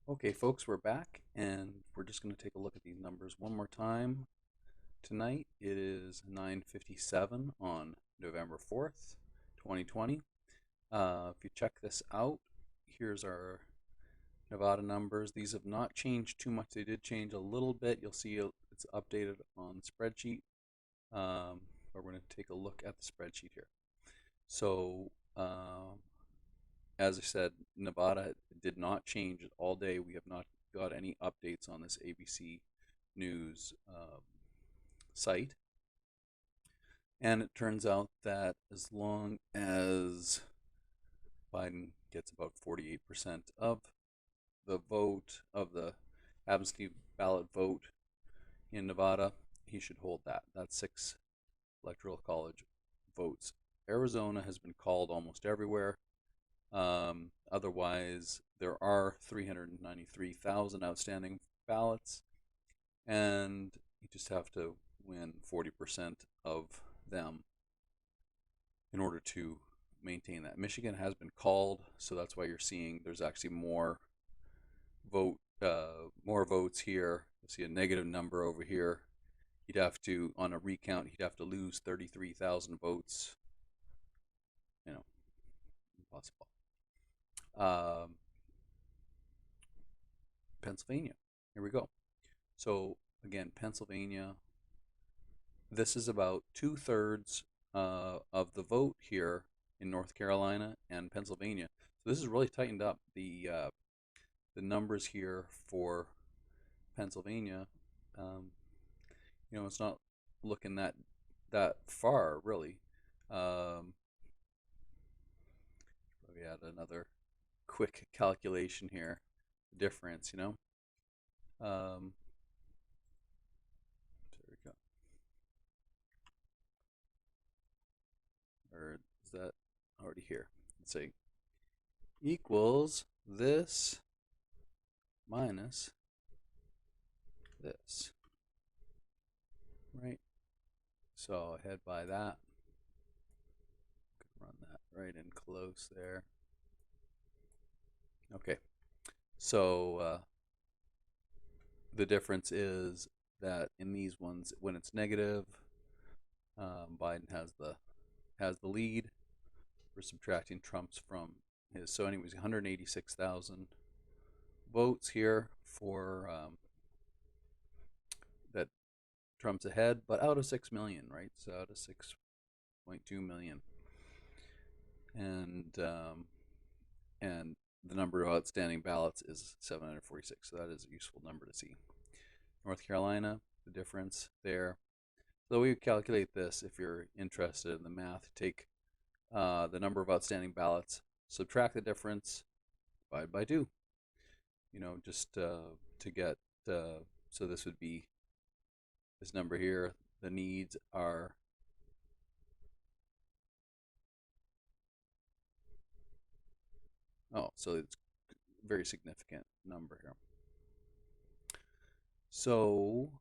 Okay, folks, we're back and we're just going to take a look at these numbers one more time. Tonight it is 9:57 on November 4th, 2020. If you check this out, here's our Nevada numbers. These have not changed too much. They did change a little bit. You'll see it's updated on the spreadsheet, but we're going to take a look at the spreadsheet here. So, as I said, Nevada did not change all day. We have not got any updates on this ABC News site. And it turns out that as long as Biden gets about 48% of the vote, of the absentee ballot vote in Nevada, he should hold that. That's 6 electoral college votes. Arizona has been called almost everywhere. Otherwise, there are 393,000 outstanding ballots, and you just have to win 40% of them in order to maintain that. Michigan has been called, so that's why you're seeing there's actually more votes here. You'll see a negative number over here. He'd have to, on a recount, he'd have to lose 33,000 votes. Impossible. Pennsylvania. Here we go. So again, Pennsylvania. This is about 2/3 of the vote here in North Carolina and Pennsylvania. So this is really tightened up. The numbers here for Pennsylvania. It's not looking that far really. We had another quick calculation here. Difference, there we go. Or is that already here? Let's say equals this minus this, right? So ahead by that. Run that right in close there. Okay, so the difference is that in these ones, when it's negative, Biden has the lead. We're subtracting Trump's from his. So anyways, 186,000 votes here for that Trump's ahead, but out of 6 million, right? So out of 6.2 million, and the number of outstanding ballots is 746. So that is a useful number to see. North Carolina, the difference there. So we calculate this if you're interested in the math. Take the number of outstanding ballots, subtract the difference, divide by 2. Just to get, so this would be this number here. The needs are so it's a very significant number here. So,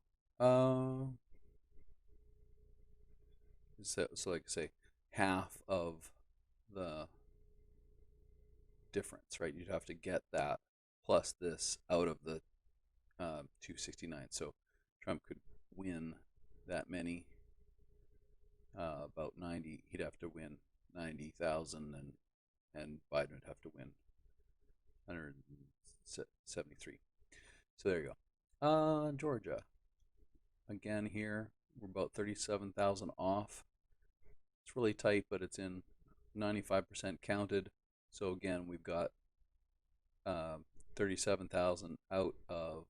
like I say, half of the difference, right? You'd have to get that plus this out of the 269. So Trump could win that many, about 90. He'd have to win 90,000, and Biden would have to win 173. So there you go. Georgia. Again here, we're about 37,000 off. It's really tight, but it's in 95% counted. So again, we've got 37,000 out of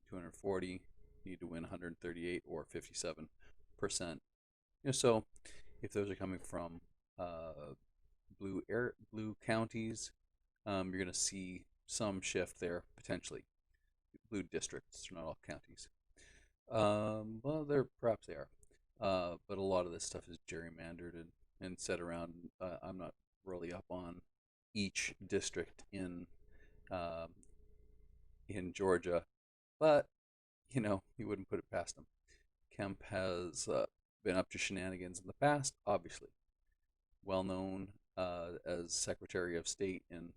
240. You need to win 138 or 57%. So if those are coming from blue counties, you're going to see some shift there potentially. Blue districts, not all counties. Well, perhaps they are, but a lot of this stuff is gerrymandered and set around. I'm not really up on each district in Georgia, but you wouldn't put it past them. Kemp has been up to shenanigans in the past, obviously. Well known as Secretary of State in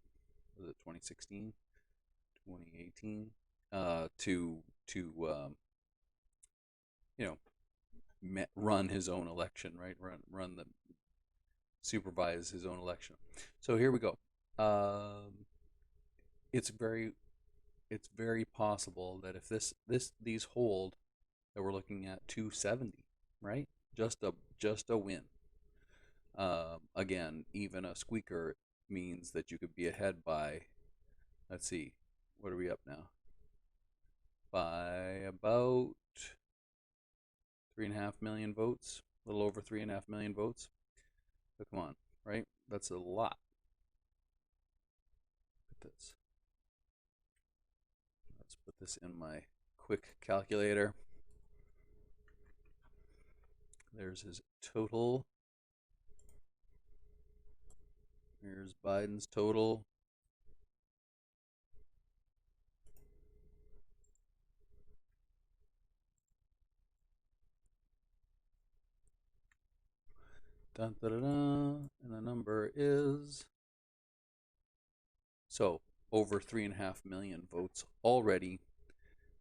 2016, 2018, to you know run his own election, right? Run the supervise his own election. So here we go. Um, it's very possible that if these hold, that we're looking at 270, right? Just a win. Again, even a squeaker means that you could be ahead by, let's see, what are we up now? By about 3.5 million votes, a little over 3.5 million votes. So come on, right? That's a lot. This. Let's put this in my quick calculator. There's his total. Here's Biden's total. Dun, dun, dun, dun. And the number is, so, over 3.5 million votes already.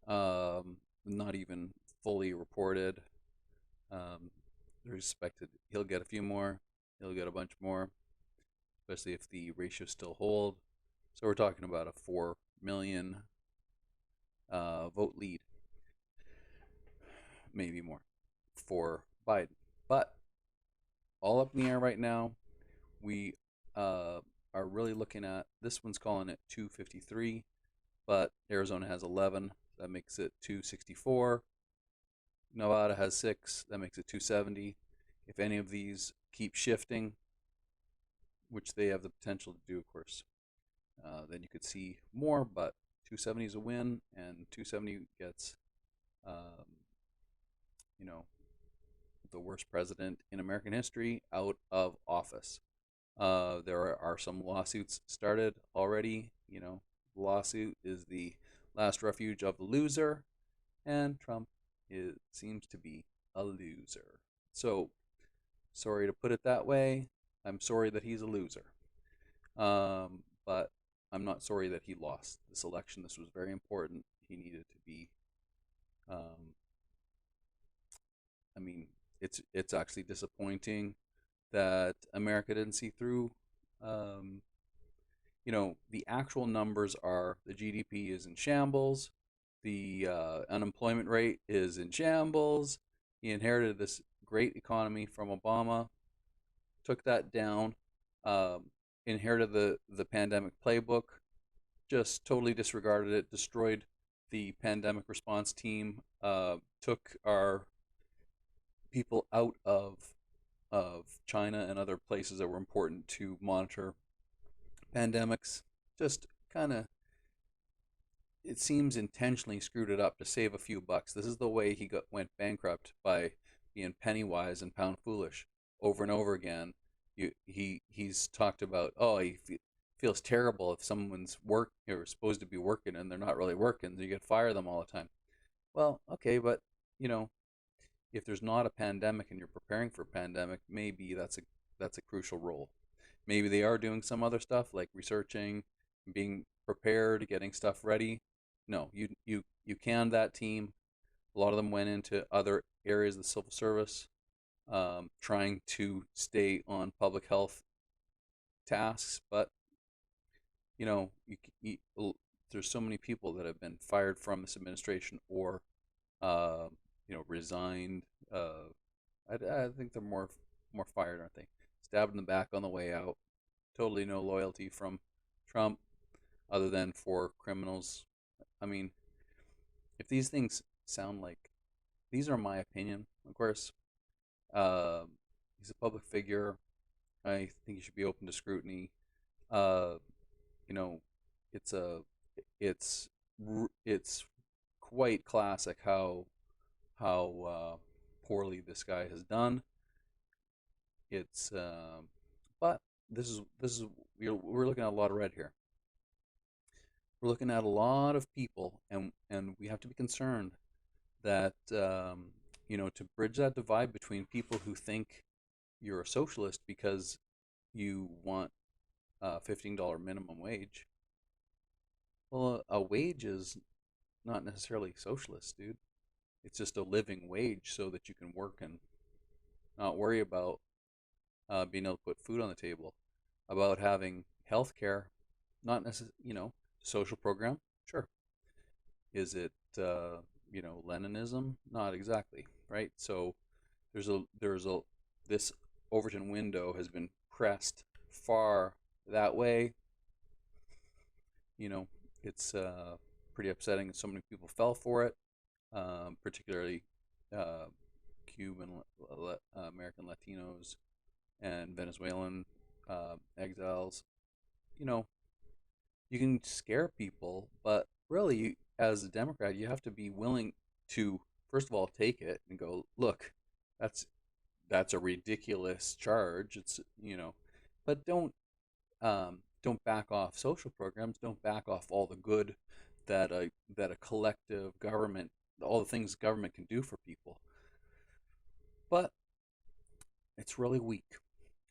Not even fully reported. They're expected he'll get a few more. He'll get a bunch more, especially if the ratios still hold. So we're talking about a 4 million vote lead, maybe more, for Biden. But all up in the air right now. We are really looking at, this one's calling it 253, but Arizona has 11. That makes it 264. Nevada has 6. That makes it 270. If any of these keep shifting, which they have the potential to do, of course, then you could see more, but 270 is a win, and 270 gets, um, you know, the worst president in American history out of office. There are some lawsuits started already. Lawsuit is the last refuge of the loser, and Trump seems to be a loser. So, sorry to put it that way. I'm sorry that he's a loser. But I'm not sorry that he lost this election. This was very important. He needed to be. Um, I mean, it's actually disappointing that America didn't see through. Um, the actual numbers are the GDP is in shambles, the unemployment rate is in shambles. He inherited this great economy from Obama, took that down, um, inherited the pandemic playbook, just totally disregarded it, destroyed the pandemic response team, took our people out of China and other places that were important to monitor pandemics. Just kind of, it seems intentionally screwed it up to save a few bucks. This is the way he went bankrupt, by being penny wise and pound foolish over and over again. He's talked about, oh, he feels terrible if someone's supposed to be working and they're not really working. You get fire them all the time. Well, okay, but you know if there's not a pandemic and you're preparing for a pandemic, maybe that's a crucial role. Maybe they are doing some other stuff like researching, being prepared, getting stuff ready. No, you canned that team. A lot of them went into other areas of the civil service, trying to stay on public health tasks. But you know, there's so many people that have been fired from this administration, or uh, resigned. I think they're more fired, aren't they? Stabbed in the back on the way out. Totally no loyalty from Trump, other than for criminals. I mean, if these things sound like, these are my opinion, of course. Uh, he's a public figure. I think he should be open to scrutiny. Uh, you know, it's a it's it's quite classic how poorly this guy has done. It's but this is we're looking at a lot of red here. We're looking at a lot of people, and we have to be concerned that to bridge that divide between people who think you're a socialist because you want $15 minimum wage, Well, a wage is not necessarily socialist, dude. It's just a living wage so that you can work and not worry about being able to put food on the table, about having health care, not necessarily, social program. Sure. Is it, Leninism? Not exactly, right? So there's a this Overton window has been pressed far that way. You know, it's pretty upsetting that so many people fell for it, particularly uh, Cuban, American Latinos, and Venezuelan exiles. You know, you can scare people, but really, as a Democrat, you have to be willing to, first of all, take it and go, look, that's that's a ridiculous charge. But don't back off social programs. Don't back off all the good that a collective government, all the things government can do for people. But it's really weak.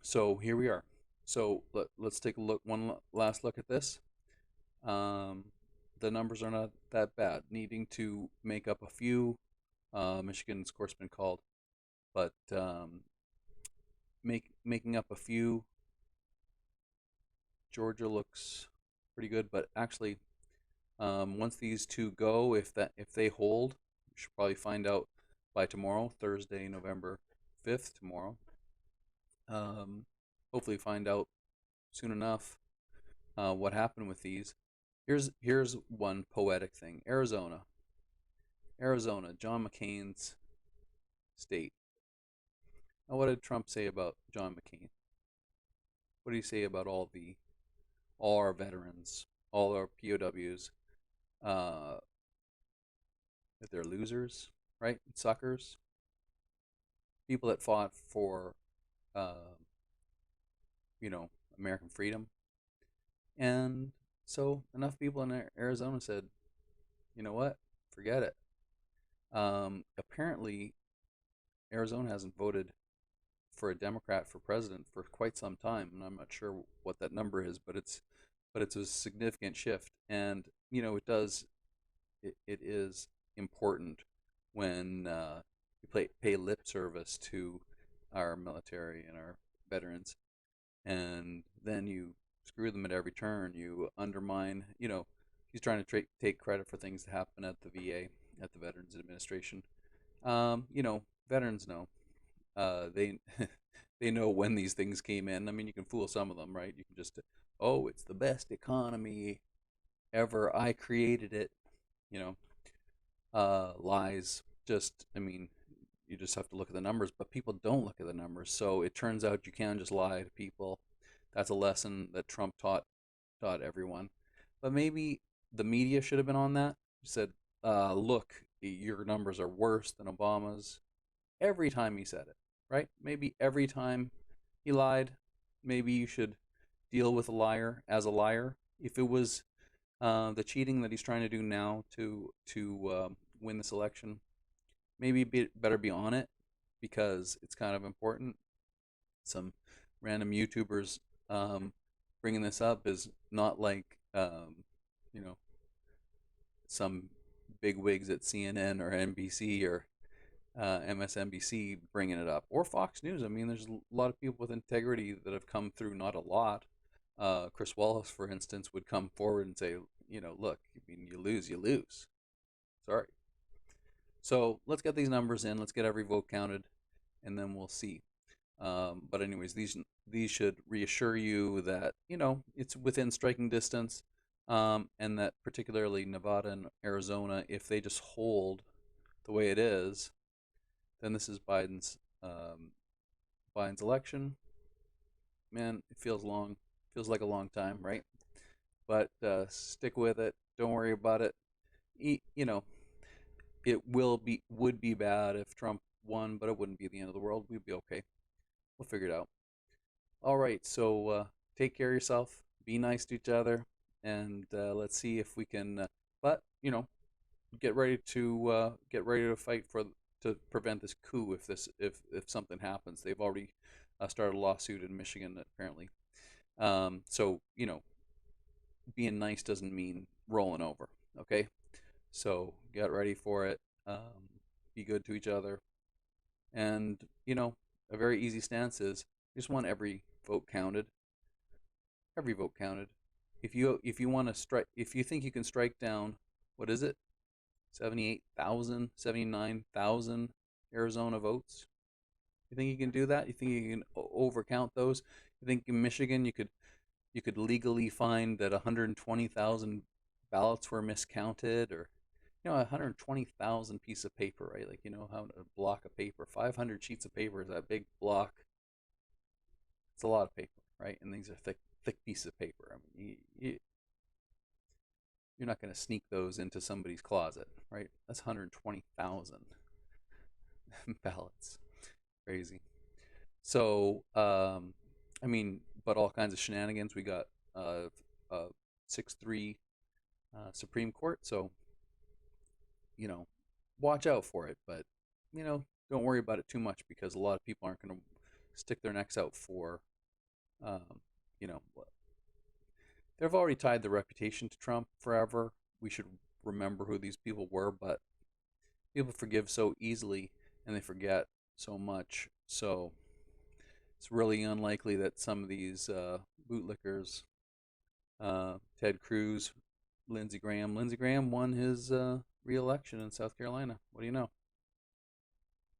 So here we are. So let's take a look, last look at this. Um, the numbers are not that bad. Needing to make up a few. Michigan's, of course, been called, but making up a few. Georgia looks pretty good, but actually, once these two go, if they hold, we should probably find out by tomorrow, Thursday, November 5th, tomorrow. Um, Hopefully, find out soon enough what happened with these. Here's one poetic thing. Arizona, John McCain's state. Now, what did Trump say about John McCain? What did he say about all our veterans, all our POWs? Uh, that they're losers, right? Suckers, people that fought for, uh, American freedom. And so enough people in Arizona said, you know what, forget it. Apparently, Arizona hasn't voted for a Democrat for president for quite some time, and I'm not sure what that number is, but it's a significant shift, and it is important when you pay lip service to our military and our veterans, and then you screw them at every turn. You undermine. He's trying to take credit for things that happen at the VA, at the Veterans Administration. Veterans know. They they know when these things came in. I mean, you can fool some of them, right? You can just, oh, it's the best economy ever. I created it. You know, Lies. I mean, you just have to look at the numbers, but people don't look at the numbers. So it turns out you can just lie to people. That's a lesson that Trump taught everyone. But maybe the media should have been on that. Said, look, your numbers are worse than Obama's. Every time he said it, right? Maybe every time he lied, maybe you should deal with a liar as a liar. If it was the cheating that he's trying to do now to win this election, maybe better be on it because it's kind of important. Some random YouTubers bringing this up is not like you know some big wigs at CNN or NBC or MSNBC bringing it up, or Fox News. I mean, there's a lot of people with integrity that have come through. Not a lot. Chris Wallace, for instance, would come forward and say, look, I mean, you lose, you lose. Sorry. So let's get these numbers in. Let's get every vote counted, and then we'll see. But anyways, these should reassure you that it's within striking distance, and that particularly Nevada and Arizona, if they just hold the way it is, then this is Biden's election. Man, it feels like a long time, right? But stick with it. Don't worry about it. You know, it would be bad if Trump won, but it wouldn't be the end of the world. We'd be okay. We'll figure it out. All right. So take care of yourself. Be nice to each other, and let's see if we can. But get ready to fight to prevent this coup if something happens. They've already started a lawsuit in Michigan apparently. So being nice doesn't mean rolling over. Okay, so get ready for it. Be good to each other, and a very easy stance is you just want every vote counted. Every vote counted. If you want to strike, if you think you can strike down, what is it, 78,000, 79,000 Arizona votes? You think you can do that? You think you can overcount those? You think in Michigan you could legally find that 120,000 ballots were miscounted, or 120,000 piece of paper, right? Like how a block of paper, 500 sheets of paper is that big block. It's a lot of paper, right? And these are thick pieces of paper. I mean, you're not going to sneak those into somebody's closet, right? That's 120,000 ballots. Crazy. So, I mean, but all kinds of shenanigans. We got a 6-3 Supreme Court, so you know, watch out for it. But don't worry about it too much because a lot of people aren't going to stick their necks out for, um, you know, they've already tied their reputation to Trump forever. We should remember who these people were, but people forgive so easily and they forget so much. So it's really unlikely that some of these bootlickers, Ted Cruz, Lindsey Graham won his re-election in South Carolina. What do you know?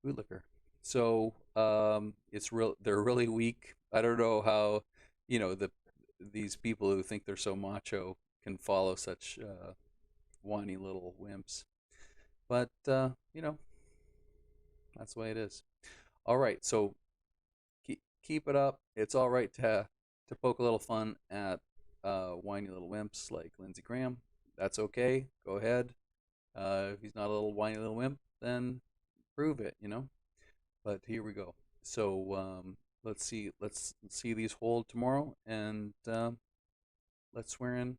Bootlicker. So it's real. They're really weak. I don't know how, these people who think they're so macho can follow such whiny little wimps. But that's the way it is. All right, so keep it up. It's all right to poke a little fun at whiny little wimps like Lindsey Graham. That's okay. Go ahead. If he's not a little whiny little wimp, then prove it. But here we go. So let's see these hold tomorrow, and let's swear in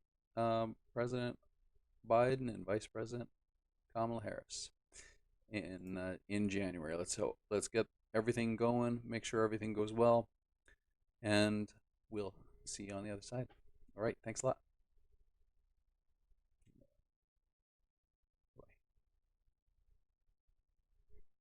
President Biden and Vice President Kamala Harris in January. Let's get everything going. Make sure everything goes well, and we'll see you on the other side. All right. Thanks a lot.